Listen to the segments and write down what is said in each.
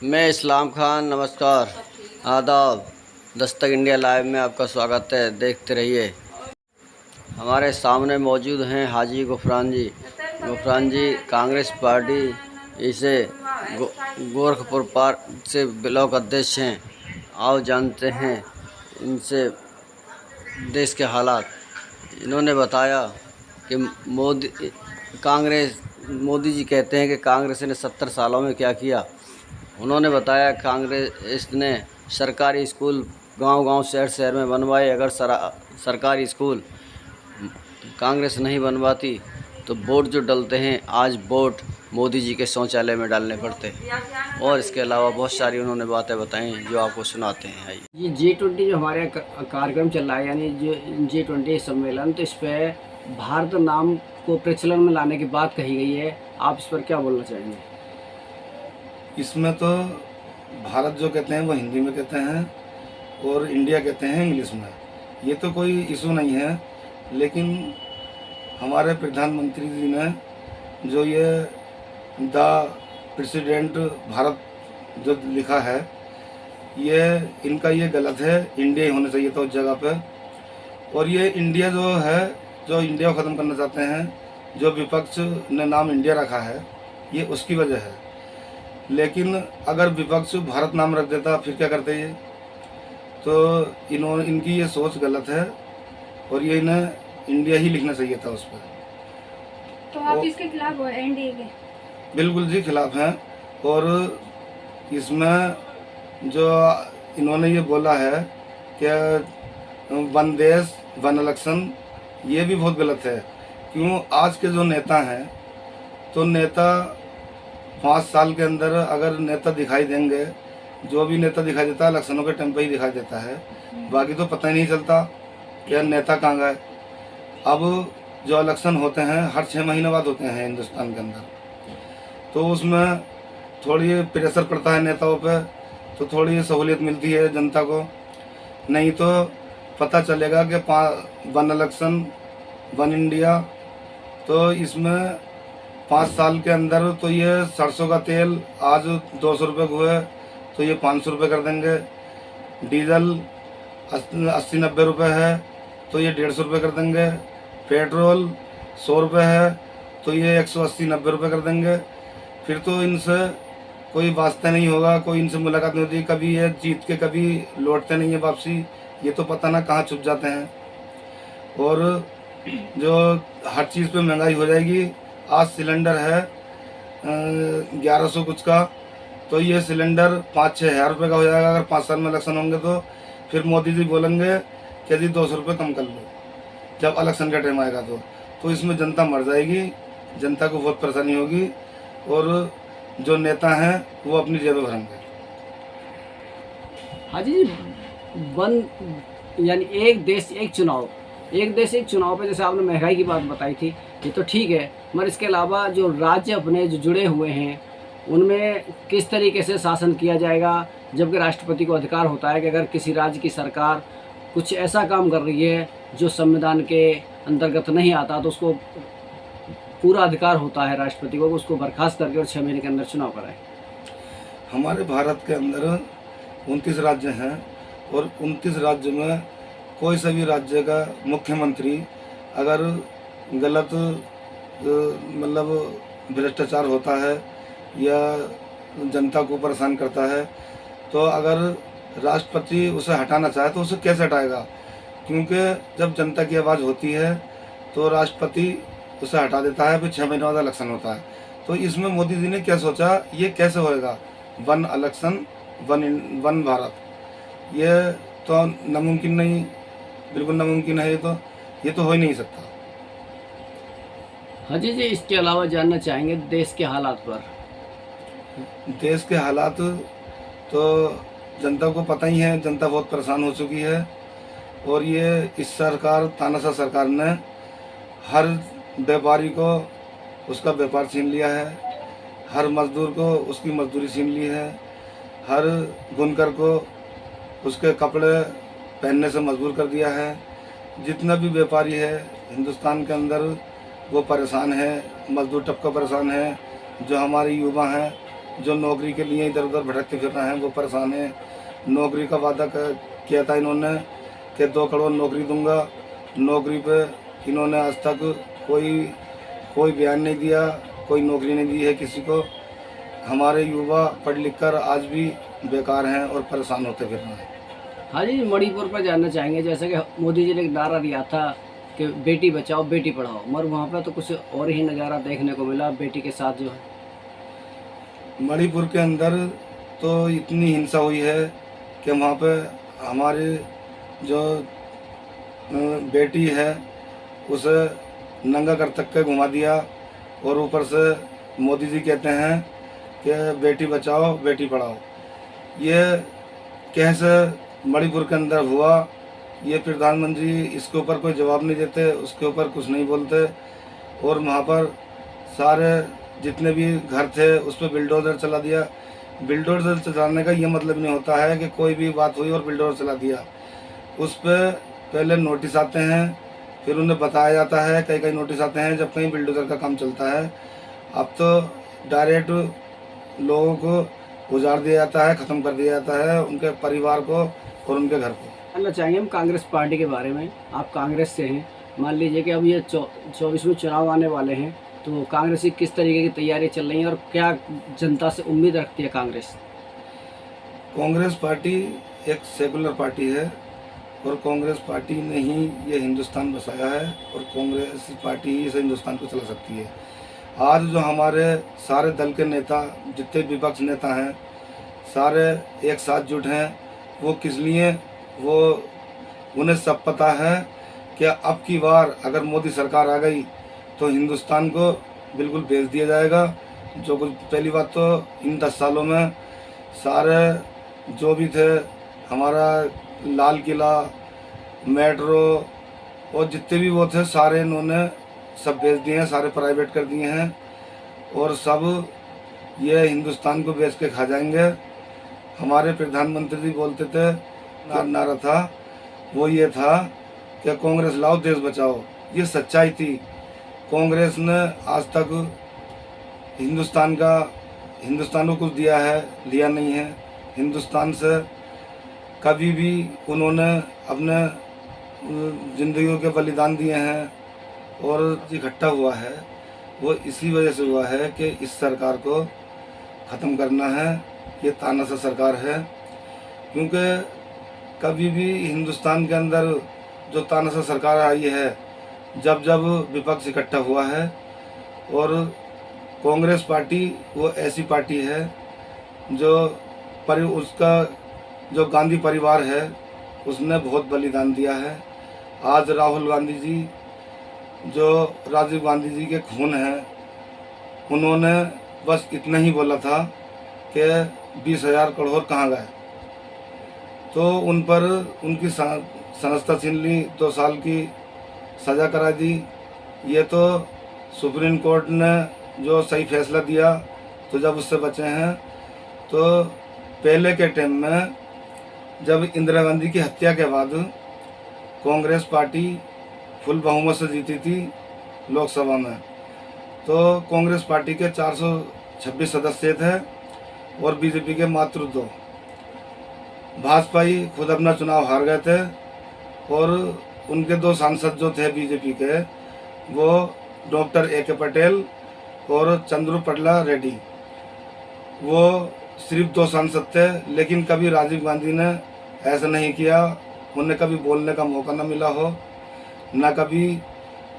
मैं इस्लाम खान, नमस्कार, आदाब। दस्तक इंडिया लाइव में आपका स्वागत है। देखते रहिए। हमारे सामने मौजूद हैं हाजी गुफरान जी। गुफरान जी कांग्रेस पार्टी इसे गोरखपुर पार्क से ब्लॉक अध्यक्ष हैं। आओ जानते हैं इनसे देश के हालात। इन्होंने बताया कि मोदी जी कहते हैं कि कांग्रेस ने 70 सालों में क्या किया। उन्होंने बताया कांग्रेस ने सरकारी स्कूल गांव-गांव, शहर-शहर में बनवाए। अगर सरकारी स्कूल कांग्रेस नहीं बनवाती तो वोट जो डलते हैं, आज वोट मोदी जी के शौचालय में डालने पड़ते हैं। और इसके अलावा बहुत सारी उन्होंने बातें बताई जो आपको सुनाते हैं। आइए। ये G20 जो हमारे कार्यक्रम चल रहा है, यानी जो G20 सम्मेलन, तो इस पर भारत नाम को प्रचलन में लाने की बात कही गई है। आप इस पर क्या बोलना चाहेंगे? इसमें तो भारत जो कहते हैं वो हिंदी में कहते हैं और इंडिया कहते हैं इंग्लिश में। ये तो कोई इशू नहीं है, लेकिन हमारे प्रधानमंत्री जी ने जो ये द प्रेसिडेंट भारत जो लिखा है, ये इनका ये गलत है। इंडिया ही होना चाहिए था उस जगह पे। और ये इंडिया जो है, जो इंडिया को ख़त्म करना चाहते हैं, जो विपक्ष ने नाम इंडिया रखा है, ये उसकी वजह है। लेकिन अगर विपक्ष भारत नाम रख देता फिर क्या करते ये? तो इनकी ये सोच गलत है और ये इन्हें इंडिया ही लिखना चाहिए था उस पर। तो आप इसके खिलाफ हो एनडीए के? बिल्कुल जी खिलाफ हैं। और इसमें जो इन्होंने ये बोला है कि वन देश वन इलेक्शन, ये भी बहुत गलत है। क्यों? आज के जो नेता हैं, तो नेता 5 साल के अंदर अगर नेता दिखाई देंगे, जो भी नेता दिखाई देता है इलेक्शनों के टाइम पे ही दिखाई देता है, बाकी तो पता ही नहीं चलता कि नेता कहाँ गए। अब जो इलेक्शन होते हैं हर 6 महीने बाद होते हैं हिंदुस्तान के अंदर, तो उसमें थोड़ी प्रेशर पड़ता है नेताओं पे, तो थोड़ी सहूलियत मिलती है जनता को। नहीं तो पता चलेगा कि वन इलेक्शन वन इंडिया, तो इसमें 5 साल के अंदर तो ये सरसों का तेल आज 200 रुपये हुए तो ये 500 रुपये कर देंगे। डीजल 80-90 रुपये है तो ये 150 रुपये कर देंगे। पेट्रोल 100 रुपये है तो ये 180-90 रुपये कर देंगे। फिर तो इनसे कोई वास्ता नहीं होगा, कोई इनसे मुलाकात नहीं होती। कभी ये जीत के कभी लौटते नहीं है वापसी, ये तो पता ना कहाँ छुप जाते हैं। और जो हर चीज़ पे महंगाई हो जाएगी। आज सिलेंडर है 1100 कुछ का, तो ये सिलेंडर 5-6 हज़ार रुपये का हो जाएगा अगर 5 साल में इलेक्शन होंगे। तो फिर मोदी जी बोलेंगे कि जी 200 रुपये कम कर लो जब इलेक्शन का टाइम आएगा। तो इसमें जनता मर जाएगी, जनता को बहुत परेशानी होगी और जो नेता हैं वो अपनी जेबें भरेंगे। हाजी जी, वन यानी एक देश एक चुनाव, एक देश एक चुनाव पे जैसे आपने महंगाई की बात बताई थी, ये तो ठीक है, मगर इसके अलावा जो राज्य अपने जो जुड़े हुए हैं उनमें किस तरीके से शासन किया जाएगा? जबकि राष्ट्रपति को अधिकार होता है कि अगर किसी राज्य की सरकार कुछ ऐसा काम कर रही है जो संविधान के अंतर्गत नहीं आता, तो उसको पूरा अधिकार होता है राष्ट्रपति को उसको बर्खास्त करके और 6 महीने के अंदर चुनाव कराए। हमारे भारत के अंदर 29 राज्य हैं और 29 राज्य में कोई सा भी राज्य का मुख्यमंत्री अगर गलत मतलब भ्रष्टाचार होता है या जनता को परेशान करता है, तो अगर राष्ट्रपति उसे हटाना चाहे तो उसे कैसे हटाएगा? क्योंकि जब जनता की आवाज़ होती है तो राष्ट्रपति उसे हटा देता है, फिर 6 महीने बाद इलेक्शन होता है। तो इसमें मोदी जी ने क्या सोचा, ये कैसे होएगा? वन इलेक्शन वन भारत, ये तो नामुमकिन नहीं, बिल्कुल नामुमकिन है। ये तो हो ही नहीं सकता। हाजी जी, इसके अलावा जानना चाहेंगे देश के हालात पर। देश के हालात तो जनता को पता ही है, जनता बहुत परेशान हो चुकी है। और ये इस सरकार, तानाशाह सरकार ने हर व्यापारी को उसका व्यापार छीन लिया है, हर मजदूर को उसकी मजदूरी छीन ली है, हर बुनकर को उसके कपड़े पहनने से मजबूर कर दिया है। जितना भी व्यापारी है हिंदुस्तान के अंदर वो परेशान है, मजदूर तबका परेशान है, जो हमारे युवा हैं जो नौकरी के लिए इधर उधर भटकते फिर रहे हैं वो परेशान हैं। नौकरी का वादा किया था इन्होंने कि 2 करोड़ नौकरी दूंगा। नौकरी पे इन्होंने आज तक कोई बयान नहीं दिया, कोई नौकरी नहीं दी है किसी को। हमारे युवा पढ़ लिख कर आज भी बेकार हैं और परेशान होते फिर रहे हैं। हाँ जी, मणिपुर पर जानना चाहेंगे, जैसे कि मोदी जी ने एक नारा दिया था कि बेटी बचाओ बेटी पढ़ाओ, मगर वहाँ पर तो कुछ और ही नज़ारा देखने को मिला बेटी के साथ जो है। मणिपुर के अंदर तो इतनी हिंसा हुई है कि वहाँ पे हमारे जो बेटी है उसे नंगा कर तक के घुमा दिया, और ऊपर से मोदी जी कहते हैं कि बेटी बचाओ बेटी पढ़ाओ। ये कैसे मणिपुर के अंदर हुआ, ये प्रधानमंत्री इसके ऊपर कोई जवाब नहीं देते, उसके ऊपर कुछ नहीं बोलते। और वहाँ पर सारे जितने भी घर थे उस पर बिल्डोजर चला दिया। बिल्डोजर चलाने का ये मतलब नहीं होता है कि कोई भी बात हुई और बिल्डोजर चला दिया। उस पर पहले नोटिस आते हैं, फिर उन्हें बताया जाता है, कई कई नोटिस आते हैं जब कहीं बिल्डोजर का काम चलता है। अब तो डायरेक्ट लोगों को उजाड़ दिया जाता है, ख़त्म कर दिया जाता है, उनके परिवार को और उनके घर को। जानना चाहेंगे हम कांग्रेस पार्टी के बारे में। आप कांग्रेस से हैं, मान लीजिए कि अब ये 24 में चुनाव आने वाले हैं, तो कांग्रेस की किस तरीके की तैयारी चल रही है और क्या जनता से उम्मीद रखती है कांग्रेस? कांग्रेस पार्टी एक सेकुलर पार्टी है और कांग्रेस पार्टी ने ही ये हिंदुस्तान बसाया है और कांग्रेस पार्टी ही इसे हिंदुस्तान को चला सकती है। आज जो हमारे सारे दल के नेता, जितने विपक्ष नेता हैं, सारे एक साथ जुट हैं। वो किस लिए? वो उन्हें सब पता है कि अब की बार अगर मोदी सरकार आ गई तो हिंदुस्तान को बिल्कुल बेच दिया जाएगा। जो कुछ पहली बात तो इन 10 सालों में सारे जो भी थे, हमारा लाल किला, मेट्रो और जितने भी वो थे सारे इन्होंने सब बेच दिए हैं, सारे प्राइवेट कर दिए हैं और सब ये हिंदुस्तान को बेच के खा जाएंगे। हमारे प्रधानमंत्री जी बोलते थे, नारा था वो ये था कि कांग्रेस लाओ देश बचाओ। ये सच्चाई थी। कांग्रेस ने आज तक हिंदुस्तान को कुछ दिया है? लिया नहीं है। हिंदुस्तान से कभी भी उन्होंने अपने जिंदगियों के बलिदान दिए हैं और इकट्ठा हुआ है वो इसी वजह से हुआ है कि इस सरकार को ख़त्म करना है। ये तानाशाह सरकार है, क्योंकि कभी भी हिंदुस्तान के अंदर जो तानाशाह सरकार आई है, जब विपक्ष इकट्ठा हुआ है। और कांग्रेस पार्टी वो ऐसी पार्टी है जो उसका जो गांधी परिवार है उसने बहुत बलिदान दिया है। आज राहुल गांधी जी जो राजीव गांधी जी के खून हैं, उन्होंने बस इतना ही बोला था कि 20,000 करोड़ कहाँ गए, तो उन पर उनकी सनस्ता छीन ली, 2 साल की सज़ा करा दी। ये तो सुप्रीम कोर्ट ने जो सही फैसला दिया तो जब उससे बचे हैं। तो पहले के टाइम में जब इंदिरा गांधी की हत्या के बाद कांग्रेस पार्टी फुल बहुमत से जीती थी लोकसभा में, तो कांग्रेस पार्टी के 426 सदस्य थे और बीजेपी के मात्र 2। भाजपा ही खुद अपना चुनाव हार गए थे और उनके 2 सांसद जो थे बीजेपी के, वो डॉक्टर A.K. पटेल और चंद्रू पटला रेड्डी, वो सिर्फ 2 सांसद थे। लेकिन कभी राजीव गांधी ने ऐसा नहीं किया, उन्हें कभी बोलने का मौका न मिला हो, न कभी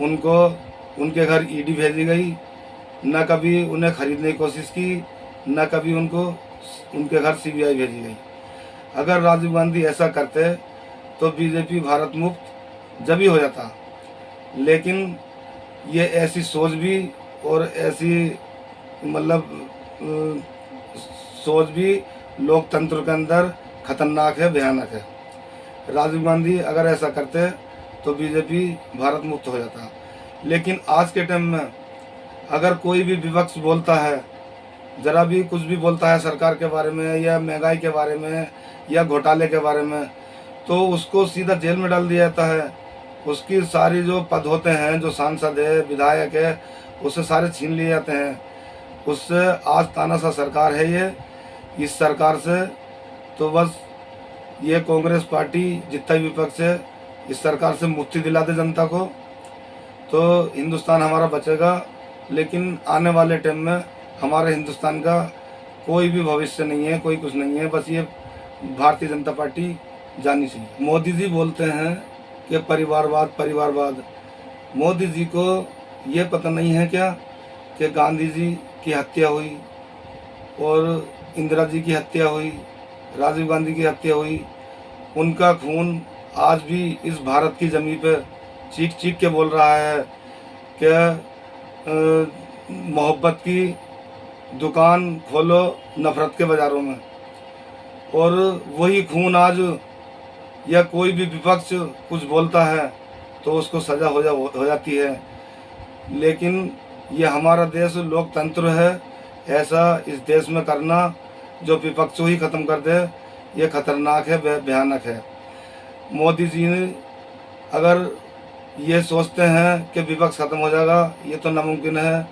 उनको उनके घर ईडी भेजी गई, न कभी उन्हें खरीदने की कोशिश की, न कभी उनको उनके घर CBI भेजी गई। अगर राजीव गांधी ऐसा करते तो बीजेपी भारत मुक्त जब ही हो जाता। लेकिन ये ऐसी सोच भी और ऐसी मतलब सोच भी लोकतंत्र के अंदर खतरनाक है, भयानक है। राजीव गांधी अगर ऐसा करते तो बीजेपी भारत मुक्त हो जाता। लेकिन आज के टाइम में अगर कोई भी विपक्ष बोलता है, ज़रा भी कुछ भी बोलता है सरकार के बारे में या महंगाई के बारे में या घोटाले के बारे में, तो उसको सीधा जेल में डाल दिया जाता है। उसकी सारी जो पद होते हैं, जो सांसद है, विधायक है, उससे सारे छीन लिए जाते हैं उससे आज तानाशाह सरकार है ये। इस सरकार से तो बस ये कांग्रेस पार्टी जितना भी विपक्ष है इस सरकार से मुक्ति दिला दे जनता को, तो हिंदुस्तान हमारा बचेगा। लेकिन आने वाले टाइम में हमारे हिंदुस्तान का कोई भी भविष्य नहीं है, कोई कुछ नहीं है, बस ये भारतीय जनता पार्टी जानी चाहिए। मोदी जी बोलते हैं कि परिवारवाद परिवारवाद। मोदी जी को ये पता नहीं है क्या कि गांधी जी की हत्या हुई और इंदिरा जी की हत्या हुई, राजीव गांधी की हत्या हुई, उनका खून आज भी इस भारत की ज़मीन पे चीख चीख के बोल रहा है कि मोहब्बत की दुकान खोलो नफ़रत के बाज़ारों में। और वही खून आज या कोई भी विपक्ष कुछ बोलता है तो उसको सज़ा हो जाती है। लेकिन ये हमारा देश लोकतंत्र है, ऐसा इस देश में करना जो विपक्ष ही ख़त्म कर दे ये खतरनाक है, भयानक है। मोदी जी ने अगर ये सोचते हैं कि विपक्ष ख़त्म हो जाएगा, ये तो नामुमकिन है।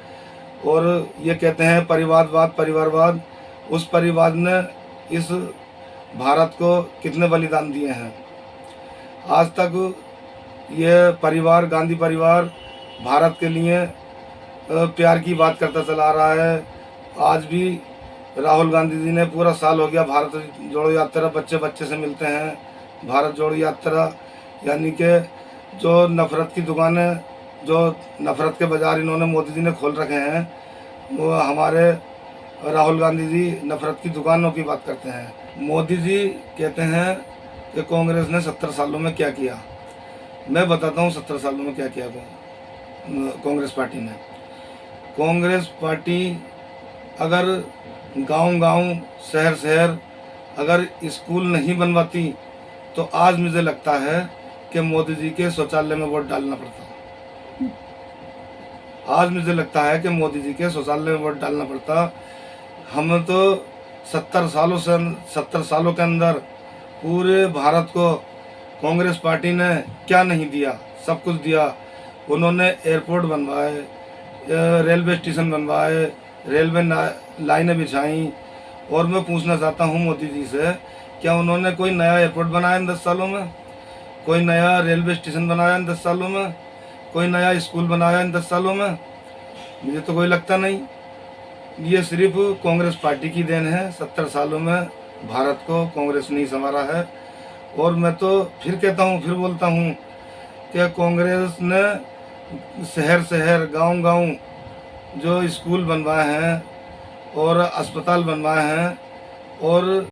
और ये कहते हैं परिवारवाद परिवारवाद, उस परिवार ने इस भारत को कितने बलिदान दिए हैं। आज तक ये परिवार, गांधी परिवार भारत के लिए प्यार की बात करता चला आ रहा है। आज भी राहुल गांधी जी ने पूरा साल हो गया भारत जोड़ो यात्रा, बच्चे बच्चे से मिलते हैं, भारत जोड़ो यात्रा, यानी कि जो नफ़रत की दुकानें, जो नफ़रत के बाज़ार इन्होंने मोदी जी ने खोल रखे हैं, वो हमारे राहुल गांधी जी नफ़रत की दुकानों की बात करते हैं। मोदी जी कहते हैं कि कांग्रेस ने 70 सालों में क्या किया। मैं बताता हूँ 70 सालों में क्या किया कांग्रेस पार्टी ने। कांग्रेस पार्टी अगर गांव-गांव, शहर-शहर अगर स्कूल नहीं बनवाती तो आज मुझे लगता है कि मोदी जी के शौचालय में वोट डालना पड़ता। आज मुझे लगता है कि मोदी जी के शौचालय में वोट डालना पड़ता। हम तो 70 सालों के अंदर पूरे भारत को कांग्रेस पार्टी ने क्या नहीं दिया, सब कुछ दिया। उन्होंने एयरपोर्ट बनवाए, रेलवे स्टेशन बनवाए, रेलवे लाइनें बिछाई। और मैं पूछना चाहता हूँ मोदी जी से, क्या उन्होंने कोई नया एयरपोर्ट बनाया इन 10 सालों में? कोई नया रेलवे स्टेशन बनाया इन 10 सालों में? कोई नया स्कूल बनाया इन 10 सालों में? मुझे तो कोई लगता नहीं। ये सिर्फ कांग्रेस पार्टी की देन है। 70 सालों में भारत को कांग्रेस ने संवारा है। और मैं तो फिर कहता हूँ, फिर बोलता हूँ कि कांग्रेस ने शहर शहर, गांव गांव जो स्कूल बनवाए हैं और अस्पताल बनवाए हैं और